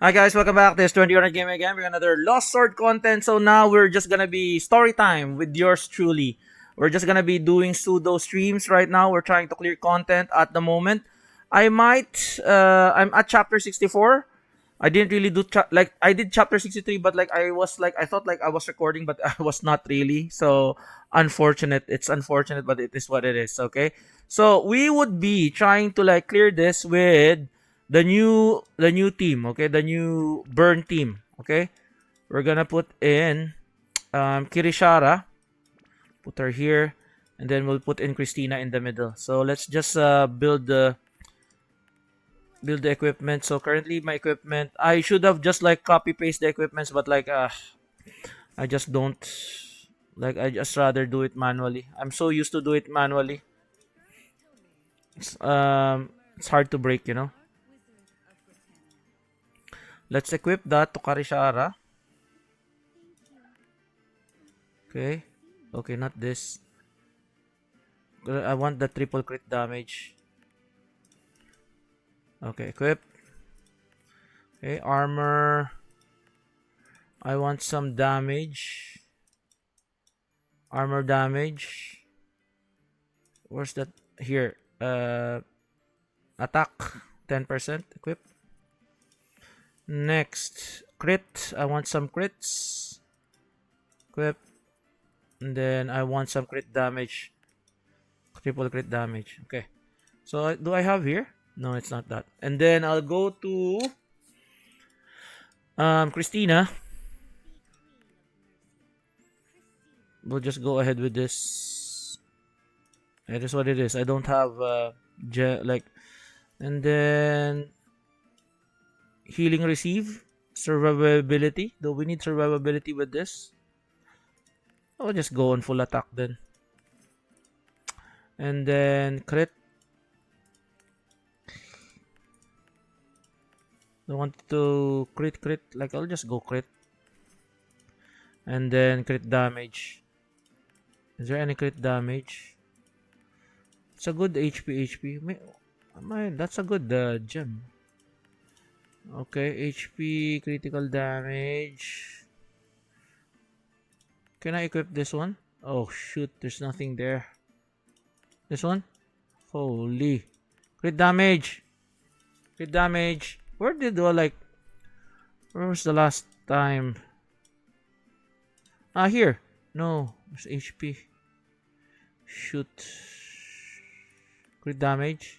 Hi guys, welcome back. This is 20 Honor Game again with another Lost Sword content. So now we're just gonna be story time with yours truly. We're just gonna be doing pseudo streams right now. We're trying to clear content at the moment. I'm at chapter 64. I didn't really do I did chapter 63, but I thought like I was recording, but I was not really. So unfortunate. It's unfortunate, but it is what it is. Okay. So we would be trying to like clear this with the new team. Okay, the new burn team. Okay, we're gonna put in Kirishara. Put her here, and then we'll put in Christina in the middle. So let's just build the equipment. So currently my equipment, I should have just like copy paste the equipments, but I just don't. Like I just rather do it manually. I'm so used to do it manually. It's hard to break, you know. Let's equip that to Karishara. Okay. Okay, not this. I want the triple crit damage. Okay, equip. Okay, armor. I want some damage. Armor damage. Where's that? Here. Attack. 10%. Equip. Next. Crit. I want some crits. Equip. And then I want some crit damage. Triple crit damage. Okay. So do I have here? No, it's not that. And then I'll go to Christina. We'll just go ahead with this. It is what it is. I don't have and then healing receive, survivability. Do we need survivability with this? I'll just go on full attack then. And then crit. I want to crit. Like I'll just go crit. And then crit damage. Is there any crit damage? It's a good HP. That's a good gem. Okay, HP, critical damage. Can I equip this one? Oh shoot, there's nothing there. This one? Holy. Crit damage. Crit damage. Where was the last time? Here. No, it's HP. Shoot. Crit damage.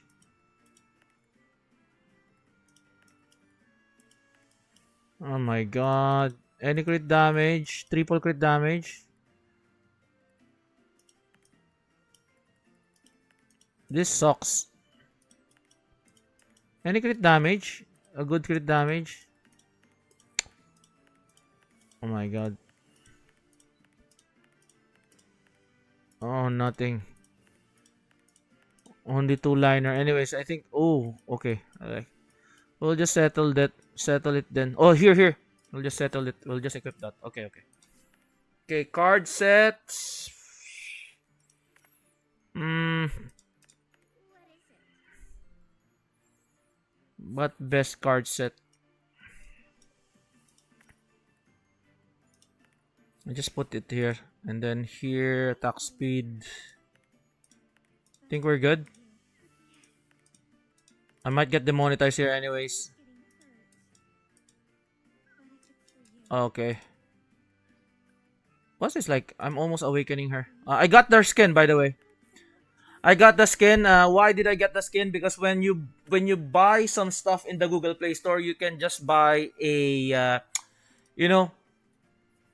Oh my god. Any crit damage? Triple crit damage? This sucks. Any crit damage? A good crit damage? Oh my god. Oh, nothing. Only two-liner. Anyways, I think... Oh, okay. Alright. We'll just settle that. Settle it then. Oh, here. We'll just settle it. We'll just equip that. Okay. Okay, card sets. What best card set? I just put it here. And then here, attack speed. Think we're good? I might get demonetized here anyways. Okay. What's this like? I'm almost awakening her. I got their skin, by the way. I got the skin. Why did I get the skin? Because when you buy some stuff in the Google Play Store, you can just buy a you know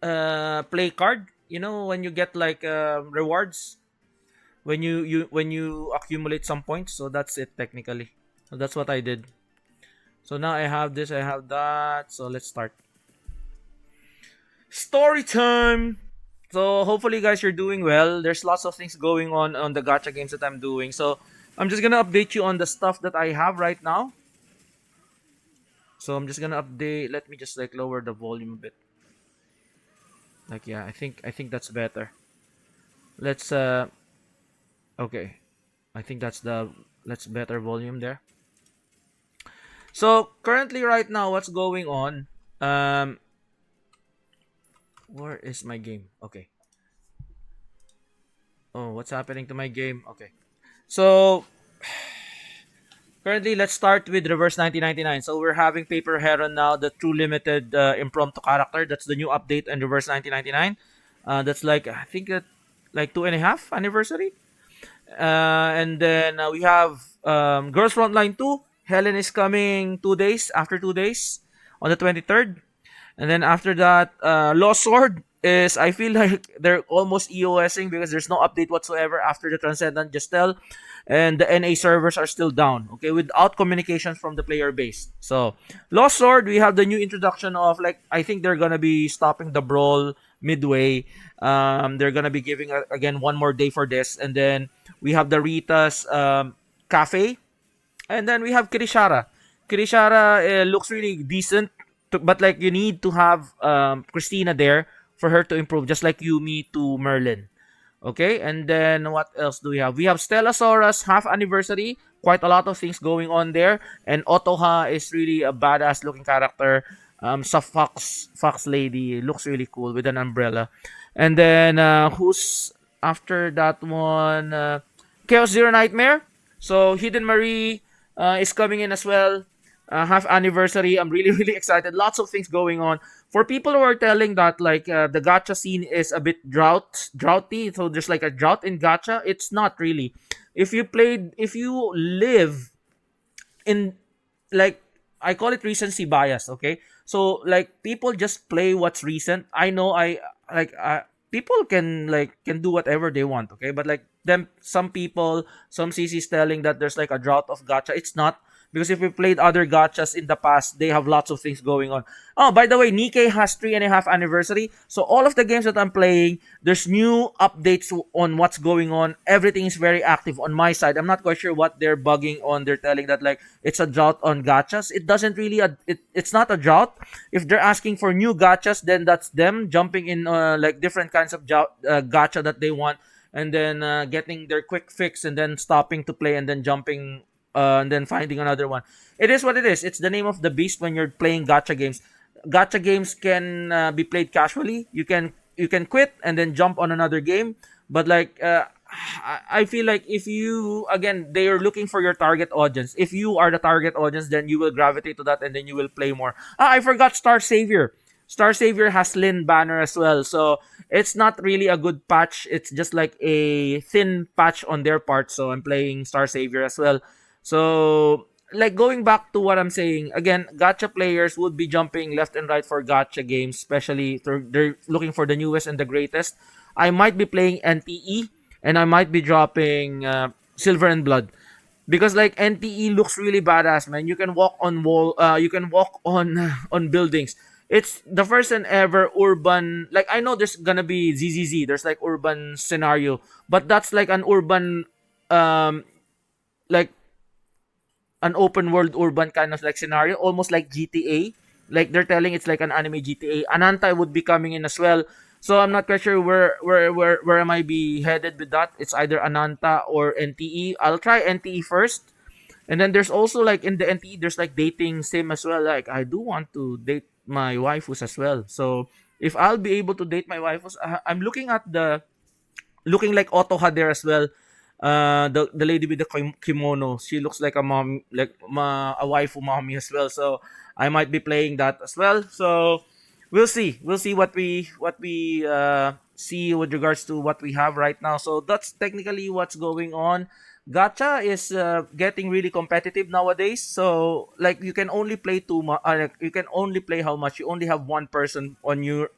play card. You know when you get like rewards when you accumulate some points. So that's it technically. So that's what I did. So now I have this. I have that. So let's start. Story time. So hopefully guys you're doing well. There's lots of things going on the gacha games that I'm doing. So I'm just gonna update you on the stuff that I have right now. So I'm just gonna update. Let me just like lower the volume a bit. Like yeah, I think that's better. Let's okay. I think that's better volume there. So currently, right now, what's going on? Um, where is my game? Okay. Oh, what's happening to my game? Okay. So currently, let's start with Reverse 1999. So we're having Paper Heron now, the true limited impromptu character. That's the new update in Reverse 1999. That's like I think like 2.5 anniversary. And then we have Girls Frontline 2. Helen is coming 2 days after 2 days on the 23rd. And then after that, Lost Sword is I feel like they're almost EOSing because there's no update whatsoever after the Transcendent Justel, and the NA servers are still down. Okay, without communications from the player base. So Lost Sword, we have the new introduction of like I think they're gonna be stopping the brawl midway. They're gonna be giving again one more day for this, and then we have the Rita's cafe, and then we have Kirishara. Kirishara looks really decent, but like you need to have Christina there for her to improve, just like Yumi to Merlin. Okay, and then what else do we have? We have Stella Sora's half anniversary. Quite a lot of things going on there, and Otoha is really a badass looking character. Sa Fox lady looks really cool with an umbrella, and then who's after that one? Chaos Zero Nightmare. So Hidden Marie is coming in as well. Half anniversary. I'm really really excited. Lots of things going on. For people who are telling that like the gacha scene is a bit droughty, so there's like a drought in gacha. It's not really. If you live in like I call it recency bias, okay? So like people just play what's recent. I know I like people can do whatever they want, okay? But like them some people, some CCs telling that there's like a drought of gacha. It's not because if we played other gachas in the past, they have lots of things going on. Oh, by the way, Nikkei has 3.5 anniversary. So all of the games that I'm playing, there's new updates on what's going on. Everything is very active on my side. I'm not quite sure what they're bugging on. They're telling that like it's a drought on gachas. It doesn't really. It's not a drought. If they're asking for new gachas, then that's them jumping in like different kinds of gacha that they want, and then getting their quick fix, and then stopping to play, and then jumping and then finding another one. It is what it is. It's the name of the beast when you're playing gacha games. Gacha games can be played casually. You can quit and then jump on another game. But like I feel like if you again they are looking for your target audience. If you are the target audience, then you will gravitate to that and then you will play more. I forgot Star Savior. Star Savior has Lin banner as well. So it's not really a good patch. It's just like a thin patch on their part. So I'm playing Star Savior as well. So like going back to what I'm saying, again, gacha players would be jumping left and right for gacha games, especially they're looking for the newest and the greatest. I might be playing NTE and I might be dropping Silver and Blood because like NTE looks really badass, man. You can walk on you can walk on on buildings. It's the first and ever urban. Like I know there's gonna be ZZZ. There's like urban scenario, but that's like an urban, um, like an open world urban kind of like scenario, almost like GTA. Like they're telling it's like an anime GTA. Ananta would be coming in as well. So I'm not quite sure where am I be headed with that. It's either Ananta or NTE. I'll try NTE first. And then there's also like in the NTE there's like dating sim as well. Like I do want to date my waifus as well. So if I'll be able to date my waifus, I'm looking at the looking like Otoha there as well. The lady with the kimono, she looks like a mom, like a waifu mommy as well. So I might be playing that as well. So we'll see. We'll see what we see with regards to what we have right now. So that's technically what's going on. Gacha is getting really competitive nowadays. So like you can only play like, you can only play how much. You only have one person on your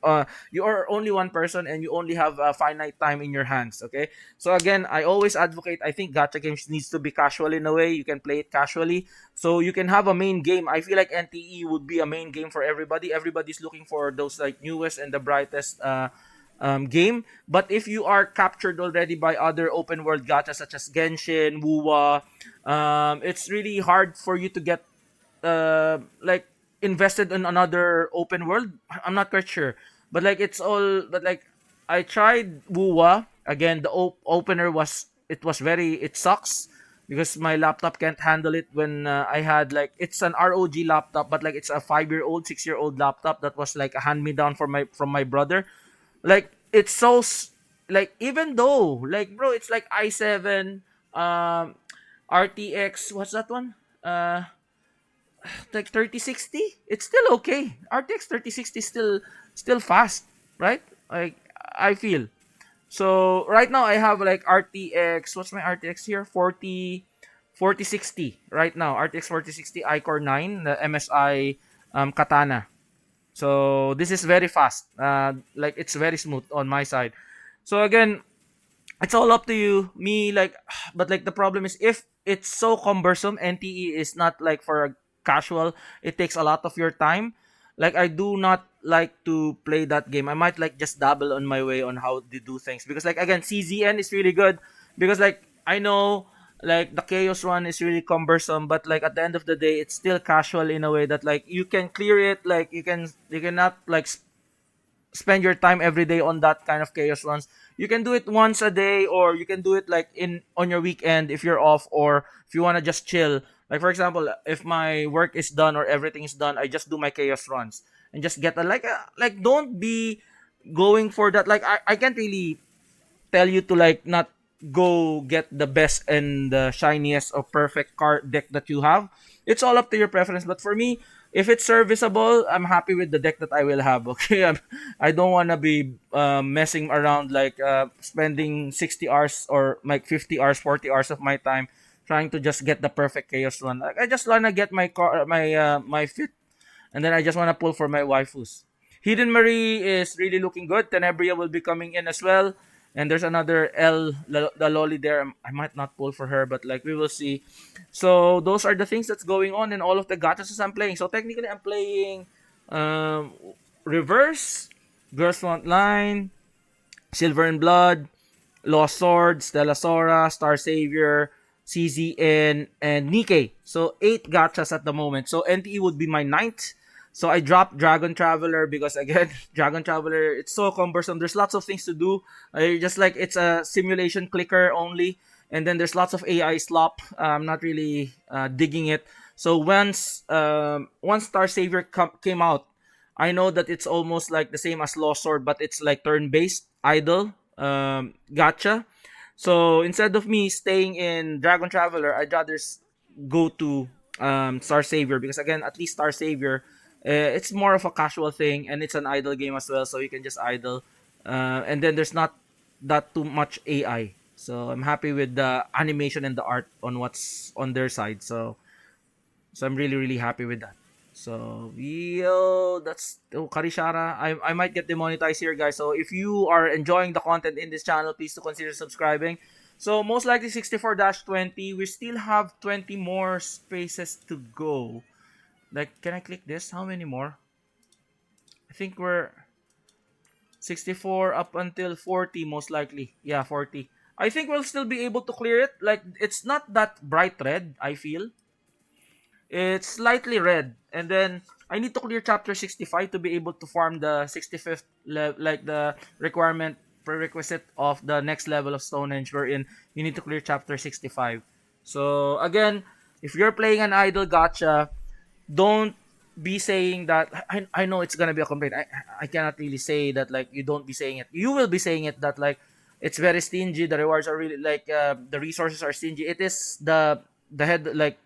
you are only one person and you only have a finite time in your hands. Okay. So again, I always advocate. I think gacha games needs to be casual in a way. You can play it casually, so you can have a main game. I feel like NTE would be a main game for everybody. Everybody's looking for those like newest and the brightest game. But if you are captured already by other open world gacha such as Genshin, Wuwa, it's really hard for you to get like invested in another open world. I'm not quite sure, but like it's all. But like I tried Wuwa again. The opener was it was very it sucks. because my laptop can't handle it when I had like it's an ROG laptop, but like it's a 5-year-old, 6-year-old laptop that was like a hand me down from my brother. Like it's so like even though like bro, it's like i7 um RTX. What's that one? Like 3060. It's still okay. RTX 3060 still fast, right? Like I feel. So right now I have like RTX. What's my RTX here? 4060 right now. RTX 4060 iCore 9, the MSI Katana. So this is very fast. Like it's very smooth on my side. So again, it's all up to you. Me like, but like the problem is if it's so cumbersome, NTE is not like for a casual. It takes a lot of your time. Like I do not like to play that game. I might like just dabble on my way on how to do things because like again, CZN is really good because like I know like the chaos one is really cumbersome, but like at the end of the day, it's still casual in a way that like you can clear it. Like you cannot like spend your time every day on that kind of chaos runs. You can do it once a day, or you can do it like in on your weekend if you're off, or if you wanna just chill. Like for example, if my work is done or everything is done, I just do my chaos runs and just get like don't be going for that. Like I can't really tell you to like not go get the best and the shiniest or perfect card deck that you have. It's all up to your preference. But for me, if it's serviceable, I'm happy with the deck that I will have. Okay, I don't wanna be messing around like spending 60 hours or like 50 hours, 40 hours of my time trying to just get the perfect chaos one. Like I just wanna get my fit, and then I just wanna pull for my waifus. Hidden Marie is really looking good. Tenebria will be coming in as well. And there's another the lolly there. I might not pull for her, but like we will see. So those are the things that's going on in all of the gachas I'm playing. So technically, I'm playing um, Reverse, Girls Front Line, Silver and Blood, Lost Sword, Stella Sora, Star Savior, CZN, and Nikkei. So 8 gachas at the moment. So NTE would be my ninth. So I dropped Dragon Traveler because again, Dragon Traveler, it's so cumbersome. There's lots of things to do. Just like it's a simulation clicker only, and then there's lots of AI slop. I'm not really digging it. So once Star Savior came out, I know that it's almost like the same as Lost Sword, but it's like turn-based idle gacha. So instead of me staying in Dragon Traveler, I'd rather go to Star Savior because again, at least Star Savior, it's more of a casual thing and it's an idle game as well, so you can just idle, and then there's not that too much AI. So I'm happy with the animation and the art on what's on their side. So I'm really really happy with that. So yo, that's Karishara. I might get demonetized here, guys. So if you are enjoying the content in this channel, please to consider subscribing. So most likely 64-20. We still have 20 more spaces to go. Like, can I click this? How many more? I think we're 64 up until 40 most likely. Yeah, 40. I think we'll still be able to clear it. Like, it's not that bright red, I feel. It's slightly red. And then I need to clear chapter 65 to be able to farm the 65th like the requirement prerequisite of the next level of Stonehenge wherein you need to clear chapter 65. So again, if you're playing an idle gacha, don't be saying that I know it's gonna be a complaint. I cannot really say that like you don't be saying it. You will be saying it that like it's very stingy. The rewards are really like the resources are stingy. It is the head like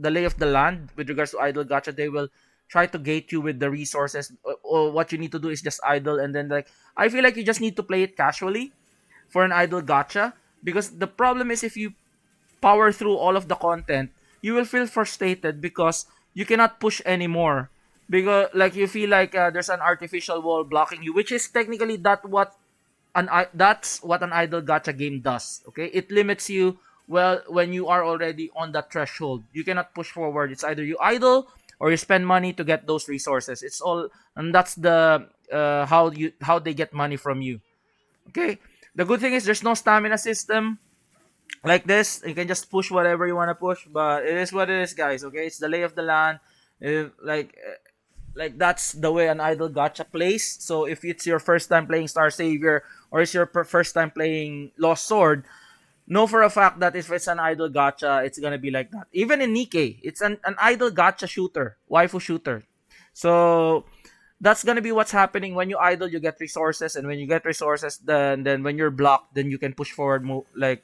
the lay of the land with regards to idle gacha. They will try to gate you with the resources. Or what you need to do is just idle, and then like I feel like you just need to play it casually for an idle gacha, because the problem is if you power through all of the content, you will feel frustrated because you cannot push anymore. Because like you feel like there's an artificial wall blocking you, which is technically that's what an idle gacha game does. Okay, it limits you. Well, when you are already on that threshold, you cannot push forward. It's either you idle or you spend money to get those resources. It's all, and that's the how they get money from you. Okay, the good thing is there's no stamina system like this. You can just push whatever you want to push, but it is what it is, guys. Okay, it's the lay of the land. If, like that's the way an idle gacha plays. So if it's your first time playing Star Savior or it's your first time playing Lost Sword, know for a fact that if it's an idol gacha, it's gonna be like that. Even in Nikkei, it's an idol gacha shooter, waifu shooter. So that's gonna be what's happening when you idle. You get resources, and when you get resources, then when you're blocked, then you can push forward, like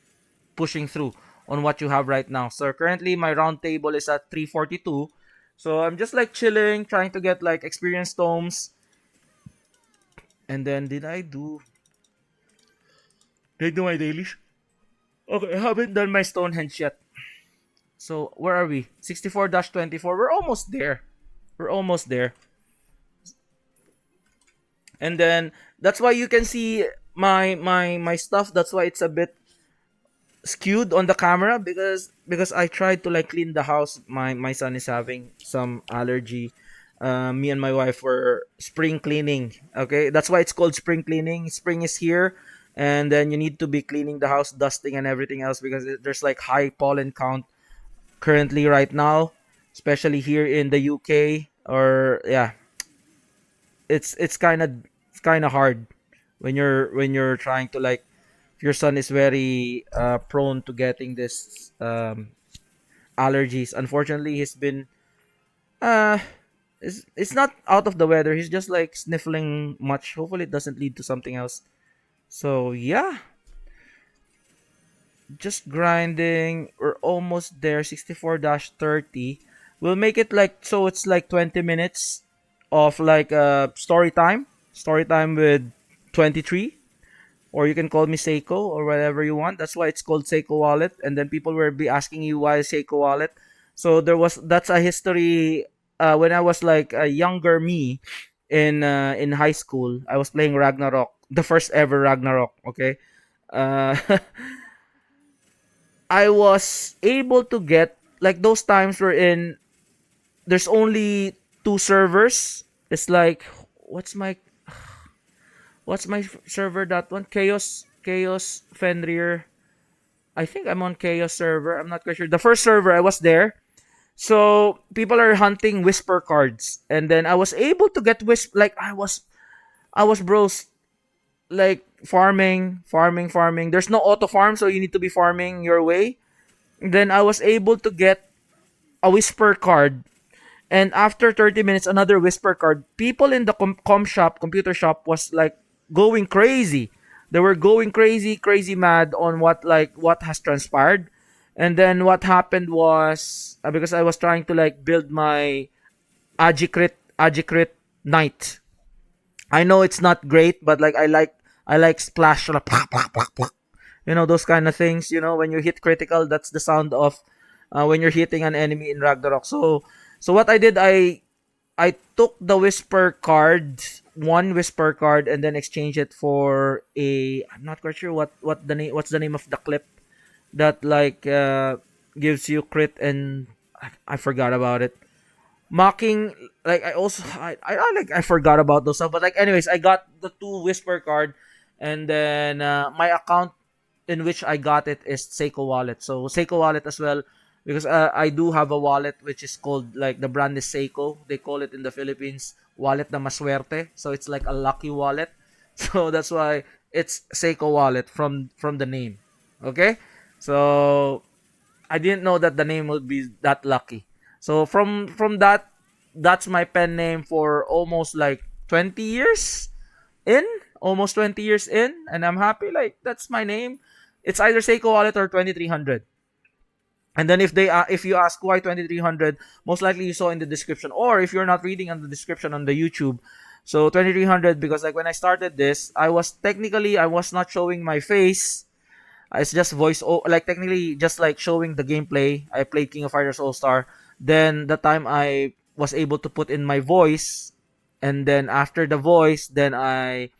pushing through on what you have right now. So currently, my round table is at 342. So I'm just like chilling, trying to get like experience tomes. And then did I do my dailies? Okay, I haven't done my Stonehenge yet. So where are we? 64-24. We're almost there. We're almost there. And then that's why you can see my stuff. That's why it's a bit skewed on the camera because I tried to like clean the house. My son is having some allergy. Me and my wife were spring cleaning. Okay, that's why it's called spring cleaning. Spring is here, and then you need to be cleaning the house, dusting and everything else because there's like high pollen count currently right now, especially here in the UK. Or yeah, it's kind of hard when you're trying to like your son is very prone to getting this allergies. Unfortunately, he's been uh it's not out of the weather. He's just like sniffling much. Hopefully, it doesn't lead to something else. So yeah, just grinding. We're almost there. 64-30. We'll make it like so. It's like 20 minutes of like story time. Story time with 23, or you can call me Seiko or whatever you want. That's why it's called Seiko Wallet. And then people will be asking you why Seiko Wallet. So that's a history. When I was like a younger me in high school, I was playing Ragnarok, the first ever Ragnarok. Okay, uh, I was able to get like those times where in there's only two servers. It's like what's my server, that one, Chaos Fenrir. I think I'm on Chaos server. I'm not quite sure. The first server I was there. So people are hunting whisper cards, and then I was able to get like I was bros like farming. There's no auto farm, so you need to be farming your way. Then I was able to get a whisper card, and after 30 minutes, another whisper card. People in the computer shop, was like going crazy. They were going crazy, crazy mad on what has transpired. And then what happened was because I was trying to like build my Agicrit Knight. I know it's not great, but like I like splash, like, those kind of things. When you hit critical, that's the sound of when you're hitting an enemy in Ragnarok. So what I did, I took the whisper card, one whisper card, and then exchanged it for a. I'm not quite sure what's the name of the clip that like gives you crit, and I forgot about it. Mocking, like I forgot about those stuff, but like anyways, I got the two whisper card, and then my account in which I got it is Seiko Wallet. So Seiko Wallet as well, because I do have a wallet which is called, like, the brand is Seiko. They call it in the Philippines wallet na maswerte. So it's like a lucky wallet. So that's why it's Seiko Wallet from the name. Okay, so I didn't know that the name would be that lucky. So from that's my pen name for almost like 20 years in, almost 20 years in, and I'm happy, like, that's my name. It's either Seiko Wallet or 2300. And then if you ask why 2300, most likely you saw in the description, or if you're not reading on the description on the YouTube. So 2300 because like when I started this, I was not showing my face. It's just like technically just like showing the gameplay. I played King of Fighters All Star. Then the time I was able to put in my voice, and then after the voice, then I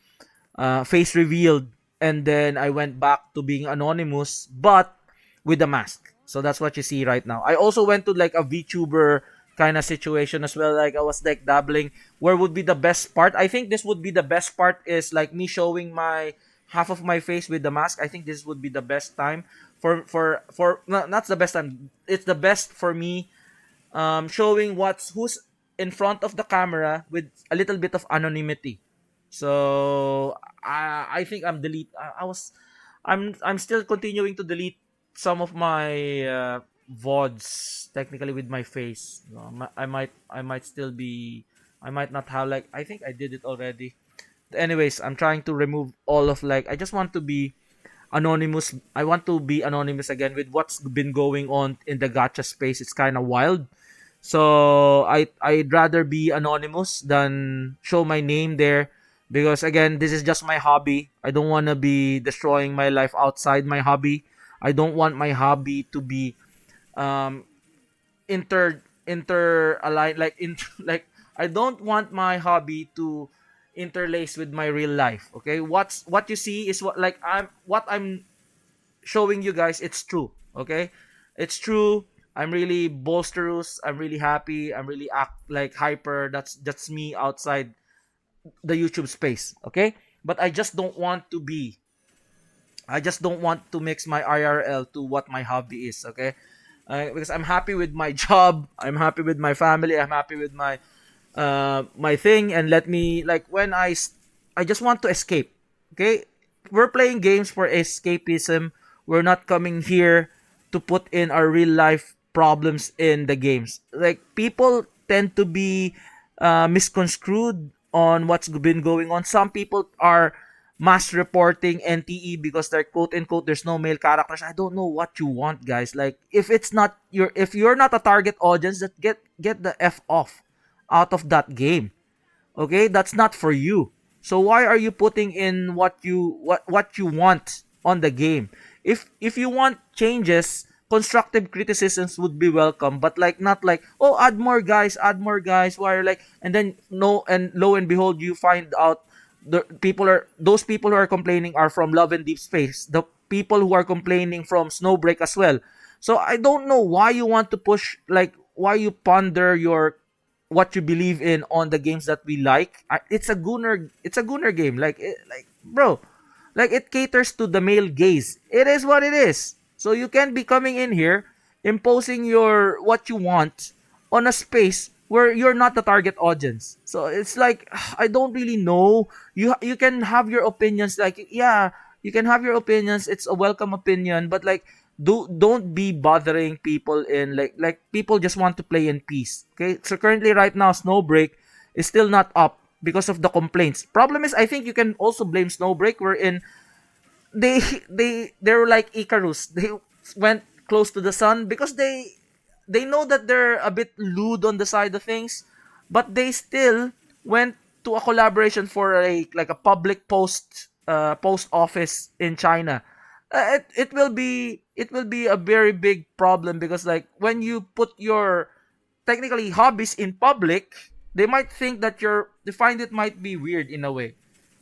face revealed, and then I went back to being anonymous, but with a mask. So that's what you see right now. I also went to like a VTuber kind of situation as well. Like I was like dabbling. Where would be the best part? I think this would be the best part is like me showing my half of my face with the mask. I think this would be the best time for no, not the best time. It's the best for me showing who's in front of the camera with a little bit of anonymity. So I think I'm delete. I'm still continuing to delete some of my vods technically with my face. I might still be, I might not have, like, I think I did it already. Anyways, I'm trying to remove all of, like, I just want to be anonymous. I want to be anonymous again with what's been going on in the gacha space. It's kind of wild. So I'd rather be anonymous than show my name there, because again, this is just my hobby. I don't want to be destroying my life outside my hobby. I don't want my hobby to be um inter aligned, like in like, I don't want my hobby to interlace with my real life. Okay, what you see is what I'm showing you guys. It's true. Okay, it's true. I'm really bolsterous. I'm really happy. I'm really act like hyper. That's me outside the YouTube space. Okay, but I just don't want to mix my IRL to what my hobby is. Okay, because I'm happy with my job. I'm happy with my family. I'm happy with my thing. And let me, like, I just want to escape. Okay, we're playing games for escapism. We're not coming here to put in our real life problems in the games. Like, people tend to be misconstrued on what's been going on. Some people are mass reporting NTE because they're quote unquote there's no male characters. I don't know what you want, guys. Like, if you're not a target audience, that get the F off out of that game. Okay, that's not for you. So why are you putting in what you want on the game? If you want changes, constructive criticisms would be welcome, but like, not like, oh, add more guys. Why are, like, and then no, and lo and behold, you find out those people who are complaining are from Love and Deep Space. The people who are complaining from Snowbreak as well. So I don't know why you want to push, like, why you ponder your what you believe in on the games that we like. It's a gooner game. Like, bro, like, it caters to the male gaze. It is what it is. So you can't be coming in here imposing your what you want on a space where you're not the target audience. So it's like, I don't really know. You can have your opinions, like, yeah, you can have your opinions. It's a welcome opinion, but like, don't be bothering people in, like people just want to play in peace. Okay? So currently right now, Snowbreak is still not up because of the complaints. Problem is, I think you can also blame Snowbreak, wherein they they're like Icarus. They went close to the sun because they know that they're a bit lewd on the side of things, but they still went to a collaboration for a public post office in China. It will be a very big problem, because like, when you put your technically hobbies in public, they might think that they find it might be weird in a way.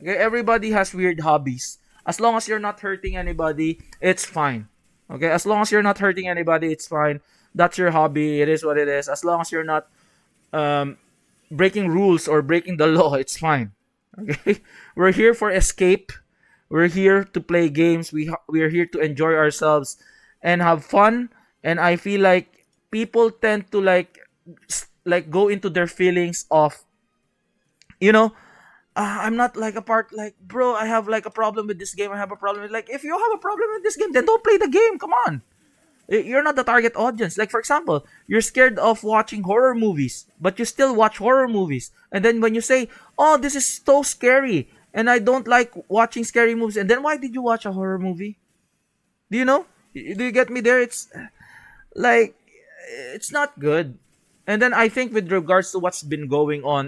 Okay, everybody has weird hobbies. As long as you're not hurting anybody, it's fine. Okay, as long as you're not hurting anybody, it's fine. That's your hobby. It is what it is. As long as you're not um, breaking rules or breaking the law, it's fine. Okay, we're here for escape. We're here to play games. We're here to enjoy ourselves and have fun. And I feel like people tend to like go into their feelings of, you know, I'm not like a part, like, bro, I have like a problem with this game. I have a problem with, like, if you have a problem with this game, then don't play the game. Come on. You're not the target audience. Like, for example, you're scared of watching horror movies, but you still watch horror movies. And then when you say, "Oh, this is so scary," and I don't like watching scary movies, and then why did you watch a horror movie? Do you know? Do you get me there? It's like, it's not good. And then I think with regards to what's been going on